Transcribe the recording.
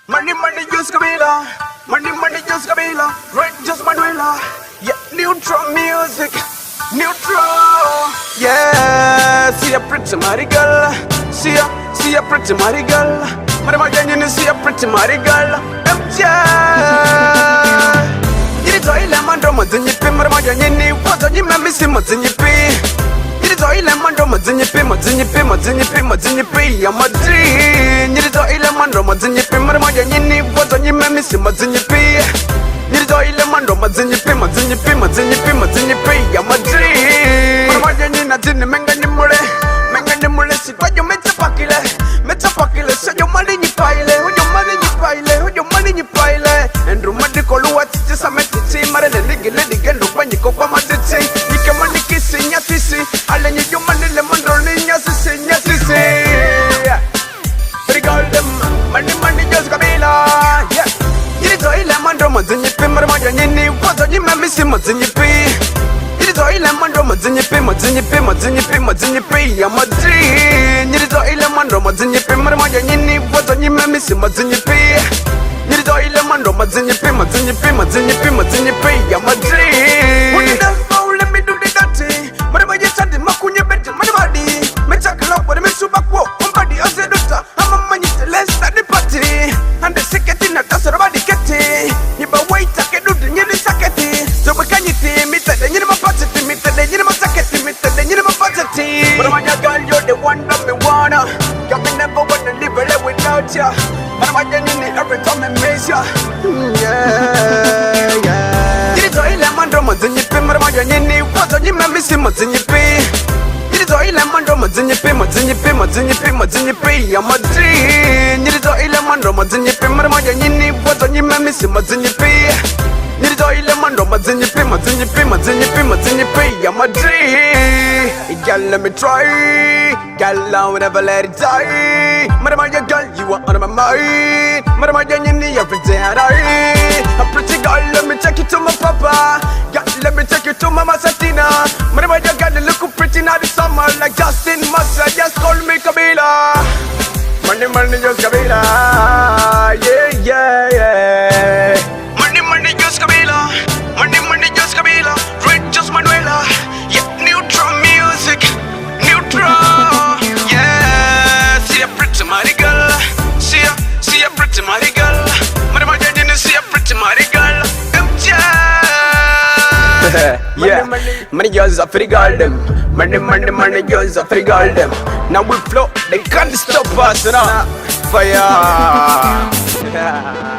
Money, money, just Kabila. Money, money, just Kabila. Red, just Manuela. Yeah, neutral music. Neutral. Yeah, see a pretty mighty girl. See a pretty mighty girl. Madam, I see a pretty mighty girl. Yeah. You toy lemon drums in your pin, Madam, I what on you, mammy, simmons in your pin. You toy lemon drums in your pin, in your pin, in your pin, in your pin. I'm a dream. You toy lemon drums in your pin, Madam, I what on you, mammy, simmons in your pin. You toy lemon drums in your pin, in your pin, in your pin, in your pin. I'm a dream. Madam, I didn't Manganimore. Manganimore, see what you met a pakile. Met a pakile, so your money in your pile. When your money in your pile, when your money in your pile. And romantic what just a met to see, Maran and Liggy, look when you go from my say. You can money kissing, yes, you see. I'll let you money lemon rolling, yes, you see, yes, you see. Regard them, money, money, just Kabila. Yeah, you need oil lemon drums in your pin, Marmajani, what are you, mammy, simmons in your pin? You need oil lemon drums in your pin, in your pin, in your pin, in your pin. I'm a dream. You need oil lemon drums in your pin, Marmajani, what are you, mammy, simmons in your pin? You need oil lemon drums in your pin, in your pin, in your pin, in your pin. I'm a dream. When you dance, let me do the dirty. Whatever you said, Makunya better, my body. Me check it up with me super quote. Somebody else said, I'm a money to less than the party. And the second thing that's about the kitty. You but wait, I can do the new sakati. So we can you see me, tell you my budget, me tell you my sakati, me tell you my budget. But my girl, you're the one that me wanna. You me never wanna live without ya. But my girl, you need every time I miss ya. Yeah, yeah. You need oil lemon drums in your pin, but my girl, you need what on you, mammy, simmons in your pin. You need oil lemon drums in your pin, in your pin, in your pin, in your pin. I'm a dream. You need oil lemon drums in your pin, but my girl, you need what on you, mammy, simmons in your pin. You need oil lemon drums in your pin, in your pin, in your pin, in your pin. I'm a dream. Girl, let me try. Girl, I will never let it die. Madam, I girl, you are on my mind. Madam, I you need every day and I. A pretty girl, let me take you to my papa. Girl, let me take you to Mama Satina. Madam, I girl, look pretty now the summer like Justin Massa. Just call me Kabila. Money, money, just Kabila. Yeah, yeah, yeah. Money, money, just Kabila. Money, money, just Kabila. Red, just Manuela. Yeah, neutral music. Neutral. Yeah, see a pretty mighty girl. See a pretty mighty girl. Madam, I didn't see a pretty mighty girl. Yeah, money girls are free garden. Money, money, money girls are free garden. Now we flow, they can't stop us, you know. Fire. Yeah.